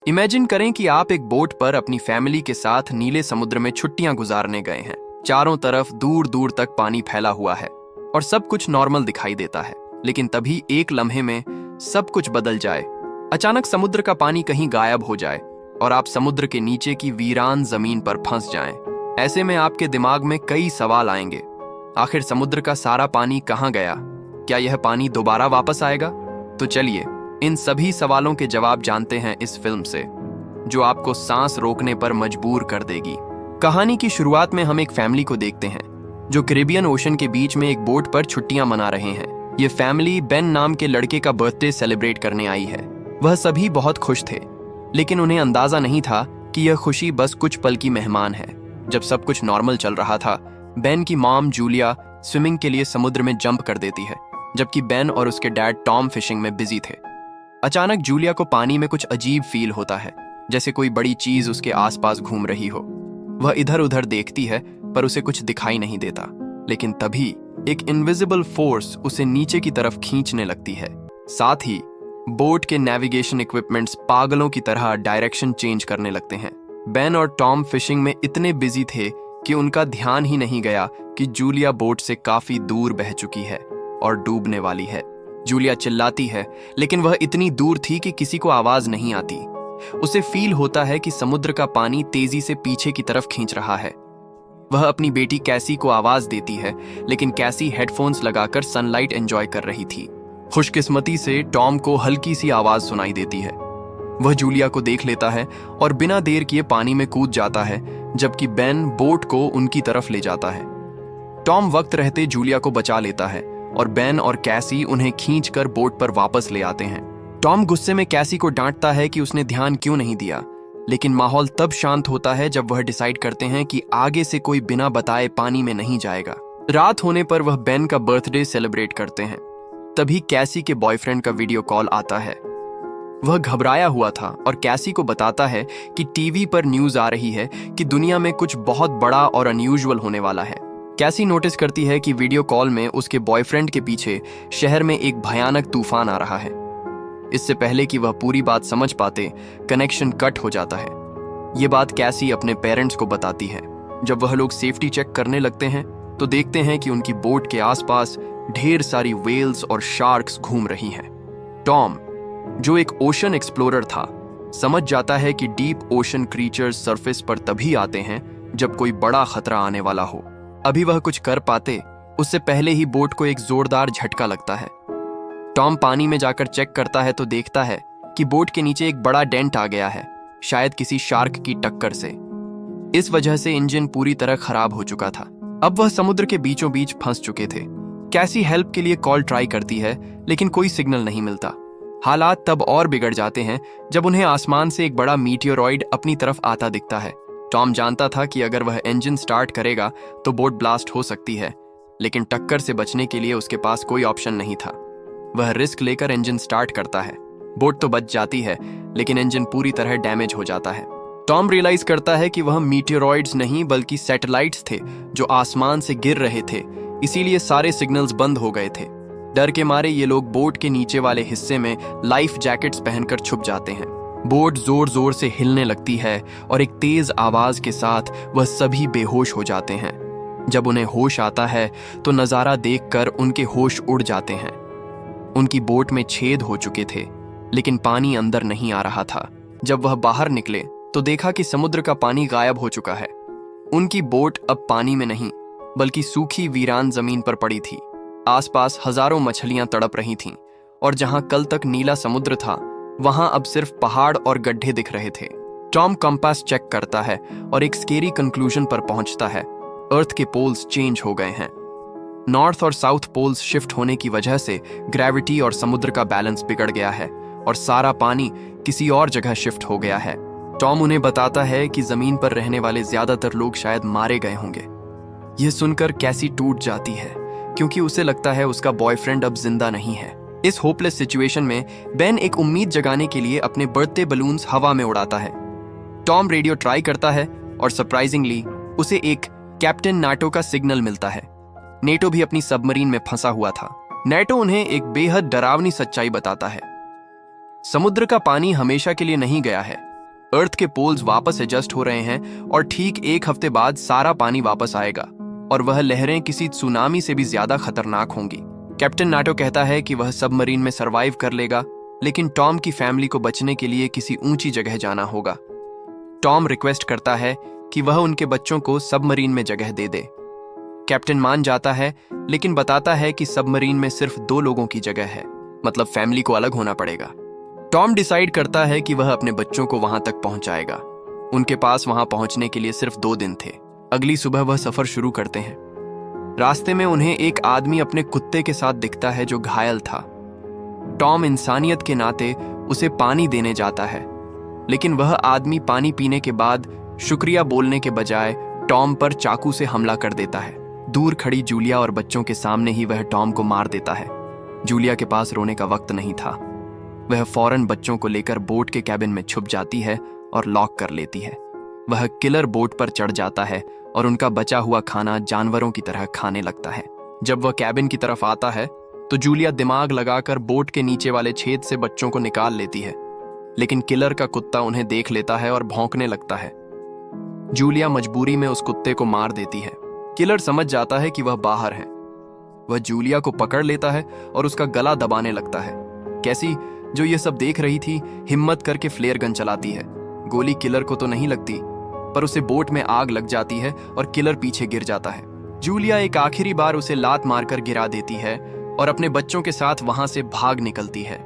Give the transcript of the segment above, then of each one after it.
Imagine करें कि आप एक बोट पर अपनी फैमिली के साथ नीले समुद्र में छुट्टियां गुजारने गए हैं। चारों तरफ दूर दूर तक पानी फैला हुआ है और सब कुछ नॉर्मल दिखाई देता है। लेकिन तभी एक लम्हे में सब कुछ बदल जाए। अचानक समुद्र का पानी कहीं गायब हो जाए और आप समुद्र के नीचे की वीरान जमीन पर फंस जाएं। ऐसे में आपके दिमाग में कई सवाल आएंगे। आखिर समुद्र का सारा पानी कहाँ गया? क्या यह पानी दोबारा वापस आएगा? तो चलिए इन सभी सवालों के जवाब जानते हैं इस फिल्म से, जो आपको सांस रोकने पर मजबूर कर देगी। कहानी की शुरुआत में हम एक फैमिली को देखते हैं जो कैरिबियन ओशन के बीच में एक बोट पर छुट्टियां मना रहे हैं। ये फैमिली बेन नाम के लड़के का बर्थडे सेलिब्रेट करने आई है। वह सभी बहुत खुश थे, लेकिन उन्हें अंदाजा नहीं था कि यह खुशी बस कुछ पल की मेहमान है। जब सब कुछ नॉर्मल चल रहा था, बेन की मॉम जूलिया स्विमिंग के लिए समुद्र में जंप कर देती है, जबकि बेन और उसके डैड टॉम फिशिंग में बिजी थे। अचानक जूलिया को पानी में कुछ अजीब फील होता है, जैसे कोई बड़ी चीज उसके आसपास घूम रही हो। वह इधर उधर देखती है पर उसे कुछ दिखाई नहीं देता। लेकिन तभी एक इनविजिबल फोर्स उसे नीचे की तरफ खींचने लगती है। साथ ही बोट के नेविगेशन इक्विपमेंट्स पागलों की तरह डायरेक्शन चेंज करने लगते हैं। बेन और टॉम फिशिंग में इतने बिजी थे कि उनका ध्यान ही नहीं गया कि जूलिया बोट से काफी दूर बह चुकी है और डूबने वाली है। जूलिया चिल्लाती है, लेकिन वह इतनी दूर थी कि किसी को आवाज नहीं आती। उसे फील होता है कि समुद्र का पानी तेजी से पीछे की तरफ खींच रहा है। वह अपनी बेटी कैसी को आवाज देती है, लेकिन कैसी हेडफोन्स लगाकर सनलाइट एंजॉय कर रही थी। खुशकिस्मती से टॉम को हल्की सी आवाज सुनाई देती है। वह जूलिया को देख लेता है और बिना देर किए पानी में कूद जाता है, जबकि बेन बोट को उनकी तरफ ले जाता है। टॉम वक्त रहते जूलिया को बचा लेता है और बेन और कैसी उन्हें खींचकर बोट पर वापस ले आते हैं। टॉम गुस्से में कैसी को डांटता है कि उसने ध्यान क्यों नहीं दिया, लेकिन माहौल तब शांत होता है जब वह डिसाइड करते हैं कि आगे से कोई बिना बताए पानी में नहीं जाएगा। रात होने पर वह बेन का बर्थडे सेलिब्रेट करते हैं। तभी कैसी के बॉयफ्रेंड का वीडियो कॉल आता है। वह घबराया हुआ था और कैसी को बताता है कि टीवी पर न्यूज आ रही है कि दुनिया में कुछ बहुत बड़ा और अनयूजुअल होने वाला है। कैसी नोटिस करती है कि वीडियो कॉल में उसके बॉयफ्रेंड के पीछे शहर में एक भयानक तूफान आ रहा है। इससे पहले कि वह पूरी बात समझ पाते, कनेक्शन कट हो जाता है। ये बात कैसी अपने पेरेंट्स को बताती है। जब वह लोग सेफ्टी चेक करने लगते हैं तो देखते हैं कि उनकी बोट के आसपास ढेर सारी व्हेल्स और शार्क्स घूम रही हैं। टॉम, जो एक ओशन एक्सप्लोरर था, समझ जाता है कि डीप ओशन क्रीचर्स सरफेस पर तभी आते हैं जब कोई बड़ा खतरा आने वाला हो। अभी वह कुछ कर पाते उससे पहले ही बोट को एक जोरदार झटका लगता है। टॉम पानी में जाकर चेक करता है तो देखता है कि बोट के नीचे एक बड़ा डेंट आ गया है, शायद किसी शार्क की टक्कर से। इस वजह से इंजन पूरी तरह खराब हो चुका था। अब वह समुद्र के बीचों बीच फंस चुके थे। कैसी हेल्प के लिए कॉल ट्राई करती है, लेकिन कोई सिग्नल नहीं मिलता। हालात तब और बिगड़ जाते हैं जब उन्हें आसमान से एक बड़ा मीटियोरॉइड अपनी तरफ आता दिखता है। टॉम जानता था कि अगर वह इंजन स्टार्ट करेगा तो बोट ब्लास्ट हो सकती है, लेकिन टक्कर से बचने के लिए उसके पास कोई ऑप्शन नहीं था। वह रिस्क लेकर इंजन स्टार्ट करता है। बोट तो बच जाती है, लेकिन इंजन पूरी तरह डैमेज हो जाता है। टॉम रियलाइज करता है कि वह मीटियोरॉइड्स नहीं बल्कि सैटेलाइट्स थे जो आसमान से गिर रहे थे, इसीलिए सारे सिग्नल्स बंद हो गए थे। डर के मारे ये लोग बोट के नीचे वाले हिस्से में लाइफ जैकेट्स पहनकर छुप जाते हैं। बोट जोर जोर से हिलने लगती है और एक तेज आवाज के साथ वह सभी बेहोश हो जाते हैं। जब उन्हें होश आता है तो नजारा देखकर उनके होश उड़ जाते हैं। उनकी बोट में छेद हो चुके थे, लेकिन पानी अंदर नहीं आ रहा था। जब वह बाहर निकले तो देखा कि समुद्र का पानी गायब हो चुका है। उनकी बोट अब पानी में नहीं बल्कि सूखी वीरान जमीन पर पड़ी थी। आसपास हजारों मछलियां तड़प रही थीं और जहां कल तक नीला समुद्र था, वहां अब सिर्फ पहाड़ और गड्ढे दिख रहे थे। टॉम कंपास चेक करता है और एक स्केरी कंक्लूजन पर पहुंचता है। अर्थ के पोल्स चेंज हो गए हैं। नॉर्थ और साउथ पोल्स शिफ्ट होने की वजह से ग्रेविटी और समुद्र का बैलेंस बिगड़ गया है और सारा पानी किसी और जगह शिफ्ट हो गया है। टॉम उन्हें बताता है कि जमीन पर रहने वाले ज्यादातर लोग शायद मारे गए होंगे। यह सुनकर कैसी टूट जाती है, क्योंकि उसे लगता है उसका बॉयफ्रेंड अब जिंदा नहीं है। इस होपलेस सिचुएशन में बेन एक उम्मीद जगाने के लिए अपने बर्थडे बलून्स हवा में उड़ाता है। टॉम रेडियो ट्राई करता है और सरप्राइजिंगली उसे एक कैप्टन नाटो का सिग्नल मिलता है। नेटो भी अपनी सबमरीन में फंसा हुआ था। नेटो उन्हें एक बेहद डरावनी सच्चाई बताता है। समुद्र का पानी हमेशा के लिए नहीं गया है, अर्थ के पोल्स वापस एडजस्ट हो रहे हैं और ठीक 1 हफ्ते बाद सारा पानी वापस आएगा और वह लहरें किसी सुनामी से भी ज्यादा खतरनाक होंगी। कैप्टन नाटो कहता है कि वह सबमरीन में सरवाइव कर लेगा, लेकिन टॉम की फैमिली को बचने के लिए किसी ऊंची जगह जाना होगा। टॉम रिक्वेस्ट करता है कि वह उनके बच्चों को सबमरीन में जगह दे दे। कैप्टन मान जाता है, लेकिन बताता है कि सबमरीन में सिर्फ 2 लोगों की जगह है, मतलब फैमिली को अलग होना पड़ेगा। टॉम डिसाइड करता है कि वह अपने बच्चों को वहां तक पहुंचाएगा। उनके पास वहां पहुंचने के लिए सिर्फ 2 दिन थे। अगली सुबह वह सफर शुरू करते हैं। रास्ते में उन्हें एक आदमी अपने कुत्ते के साथ दिखता है जो घायल था। टॉम इंसानियत के नाते उसे पानी देने जाता है, लेकिन वह आदमी पानी पीने के बाद शुक्रिया बोलने के बजाय टॉम पर चाकू से हमला कर देता है। दूर खड़ी जूलिया और बच्चों के सामने ही वह टॉम को मार देता है। जूलिया के पास रोने का वक्त नहीं था। वह फौरन बच्चों को लेकर बोट के कैबिन में छुप जाती है और लॉक कर लेती है। वह किलर बोट पर चढ़ जाता है और उनका बचा हुआ खाना जानवरों की तरह खाने लगता है। जब वह कैबिन की तरफ आता है तो जूलिया दिमाग लगाकर बोट के नीचे वाले छेद से बच्चों को निकाल लेती है, लेकिन किलर का कुत्ता उन्हें देख लेता है और भौंकने लगता है। जूलिया मजबूरी में उस कुत्ते को मार देती है। किलर समझ जाता है कि वह बाहर है। वह जूलिया को पकड़ लेता है और उसका गला दबाने लगता है। कैसी, जो ये सब देख रही थी, हिम्मत करके फ्लेयर गन चलाती है। गोली किलर को तो नहीं लगती, पर उसे बोट में आग लग जाती है और किलर पीछे गिर जाता है। जूलिया एक आखिरी बार उसे लात मारकर गिरा देती है और अपने बच्चों के साथ वहां से भाग निकलती है।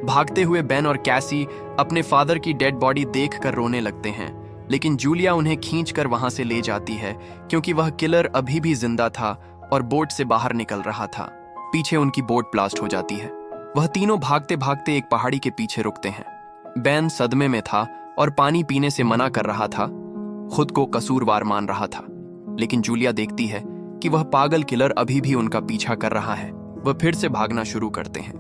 भागते हुए बेन और कैसी अपने फादर की डेड बॉडी देखकर रोने लगते हैं, लेकिन जूलिया उन्हें खींचकर वहां से ले जाती है क्योंकि वह किलर अभी भी जिंदा था और बोट से बाहर निकल रहा था। पीछे उनकी बोट ब्लास्ट हो जाती है। वह तीनों भागते भागते एक पहाड़ी के पीछे रुकते हैं। बेन सदमे में था और पानी पीने से मना कर रहा था, खुद को कसूरवार मान रहा था, लेकिन जूलिया देखती है कि वह पागल किलर अभी भी उनका पीछा कर रहा है। वह फिर से भागना शुरू करते हैं।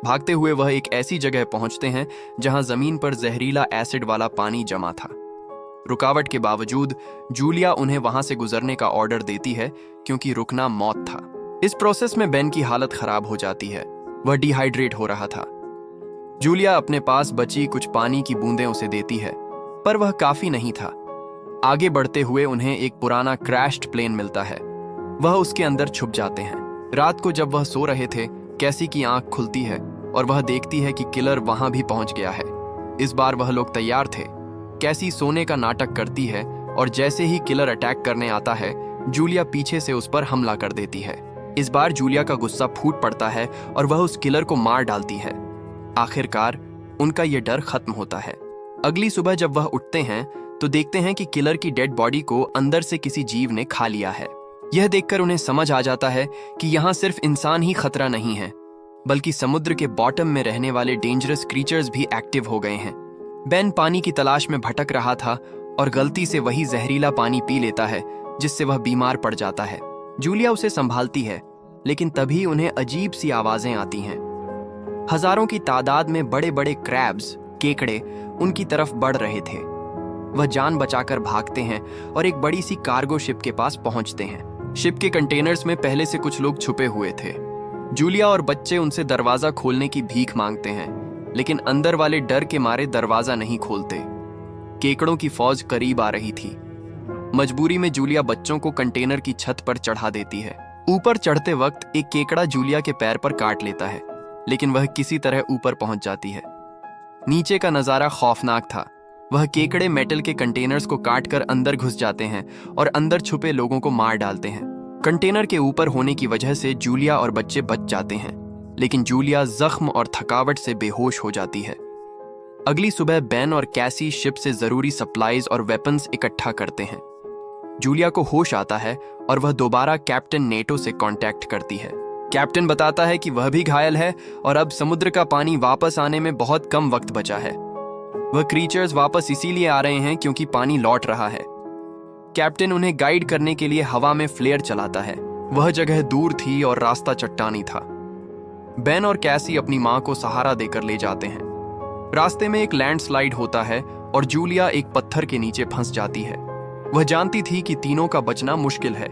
भागते हुए वह एक ऐसी जगह पहुंचते हैं जहां जमीन पर जहरीला एसिड वाला पानी जमा था। रुकावट के बावजूद जूलिया उन्हें वहां से गुजरने का ऑर्डर देती है क्योंकि रुकना मौत था। इस प्रोसेस में बेन की हालत खराब हो जाती है। वह डिहाइड्रेट हो रहा था। जूलिया अपने पास बची कुछ पानी की बूंदें उसे देती है, पर वह काफी नहीं था। आगे बढ़ते हुए उन्हें एक पुराना क्रैश्ड प्लेन मिलता है। वह उसके अंदर छुप जाते हैं। रात को जब वह सो रहे थे, कैसी की आंख खुलती है और वह देखती है कि किलर वहां भी पहुंच गया है। इस बार वह लोग तैयार थे। कैसी सोने का नाटक करती है और जैसे ही किलर अटैक करने आता है, जूलिया पीछे से उस पर हमला कर देती है। इस बार जूलिया का गुस्सा फूट पड़ता है और वह उस किलर को मार डालती है। आखिरकार उनका यह डर खत्म होता है। अगली सुबह जब वह उठते हैं तो देखते हैं कि किलर की डेड बॉडी को अंदर से किसी जीव ने खा लिया है। यह देखकर उन्हें समझ आ जाता है कि यहाँ सिर्फ इंसान ही खतरा नहीं है, बल्कि समुद्र के बॉटम में रहने वाले डेंजरस क्रीचर्स भी एक्टिव हो गए हैं। बेन पानी की तलाश में भटक रहा था और गलती से वही जहरीला पानी पी लेता है, जिससे वह बीमार पड़ जाता है। जूलिया उसे संभालती है, लेकिन तभी उन्हें अजीब सी आवाजें आती हैं। हजारों की तादाद में बड़े बड़े क्रैब्स, केकड़े उनकी तरफ बढ़ रहे थे। वह जान बचाकर भागते हैं और एक बड़ी सी कार्गो शिप के पास पहुंचते हैं। शिप के कंटेनर्स में पहले से कुछ लोग छुपे हुए थे। जूलिया और बच्चे उनसे दरवाजा खोलने की भीख मांगते हैं, लेकिन अंदर वाले डर के मारे दरवाजा नहीं खोलते। केकड़ों की फौज करीब आ रही थी। मजबूरी में जूलिया बच्चों को कंटेनर की छत पर चढ़ा देती है। ऊपर चढ़ते वक्त एक केकड़ा जूलिया के पैर पर काट लेता है, लेकिन वह किसी तरह ऊपर पहुंच जाती है। नीचे का नजारा खौफनाक था। वह केकड़े मेटल के कंटेनर्स को काटकर अंदर घुस जाते हैं और अंदर छुपे लोगों को मार डालते हैं। कंटेनर के ऊपर होने की वजह से जूलिया और बच्चे बच जाते हैं, लेकिन जूलिया जख्म और थकावट से बेहोश हो जाती है। अगली सुबह बेन और कैसी शिप से जरूरी सप्लाईज और वेपन्स इकट्ठा करते हैं। जूलिया को होश आता है और वह दोबारा कैप्टन नेटो से कांटेक्ट करती है। कैप्टन बताता है कि वह भी घायल है और अब समुद्र का पानी वापस आने में बहुत कम वक्त बचा है। वह क्रीचर्स वापस इसीलिए आ रहे हैं क्योंकि पानी लौट रहा है। कैप्टन उन्हें गाइड करने के लिए हवा में फ्लेयर चलाता है। वह जगह दूर थी और रास्ता चट्टानी था। बेन और कैसी अपनी मां को सहारा देकर ले जाते हैं। रास्ते में एक लैंडस्लाइड होता है और जूलिया एक पत्थर के नीचे फंस जाती है। वह जानती थी कि तीनों का बचना मुश्किल है,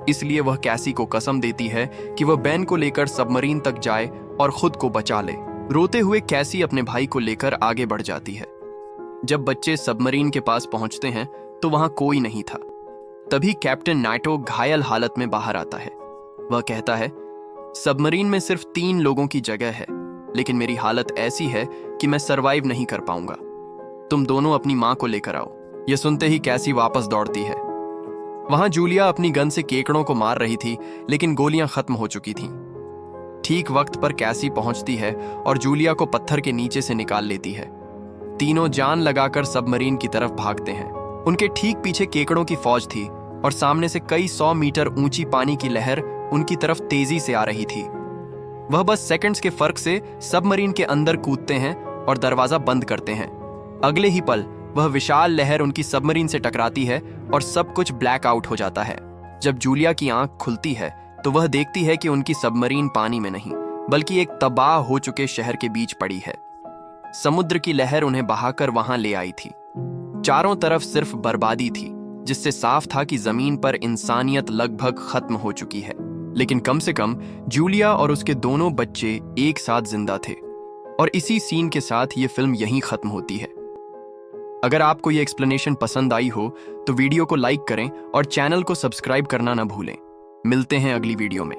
इसलिए वह कैसी को कसम देती है कि वह बेन को लेकर सबमरीन तक जाए और खुद को बचा ले। रोते हुए कैसी अपने भाई को लेकर आगे बढ़ जाती है। जब बच्चे सबमरीन के पास पहुंचते हैं तो वहां कोई नहीं था। तभी कैप्टन नाटो घायल हालत में बाहर आता है। वह कहता है, सबमरीन में सिर्फ 3 लोगों की जगह है, लेकिन मेरी हालत ऐसी है कि मैं सरवाइव नहीं कर पाऊंगा। तुम दोनों अपनी मां को लेकर आओ। यह सुनते ही कैसी वापस दौड़ती है। वहां जूलिया अपनी गन से केकड़ों को मार रही थी, लेकिन गोलियां खत्म हो चुकी थीं। ठीक वक्त पर कैसी पहुंचती है और जूलिया को पत्थर के नीचे से निकाल लेती है। तीनों जान लगाकर सबमरीन की तरफ भागते हैं। उनके ठीक पीछे केकड़ों की फौज थी और सामने से कई 100 मीटर ऊंची पानी की लहर उनकी तरफ तेजी से आ रही थी। वह बस सेकंड्स के फर्क से सबमरीन के अंदर कूदते हैं और दरवाजा बंद करते हैं। अगले ही पल वह विशाल लहर उनकी सबमरीन से टकराती है और सब कुछ ब्लैक आउट हो जाता है। जब जूलिया की आंख खुलती है तो वह देखती है कि उनकी सबमरीन पानी में नहीं, बल्कि एक तबाह हो चुके शहर के बीच पड़ी है। समुद्र की लहर उन्हें बहाकर वहां ले आई थी। चारों तरफ सिर्फ बर्बादी थी, जिससे साफ था कि जमीन पर इंसानियत लगभग खत्म हो चुकी है। लेकिन कम से कम जूलिया और उसके दोनों बच्चे एक साथ जिंदा थे। और इसी सीन के साथ ये फिल्म यहीं खत्म होती है। अगर आपको ये एक्सप्लेनेशन पसंद आई हो तो वीडियो को लाइक करें और चैनल को सब्सक्राइब करना ना भूलें। मिलते हैं अगली वीडियो में।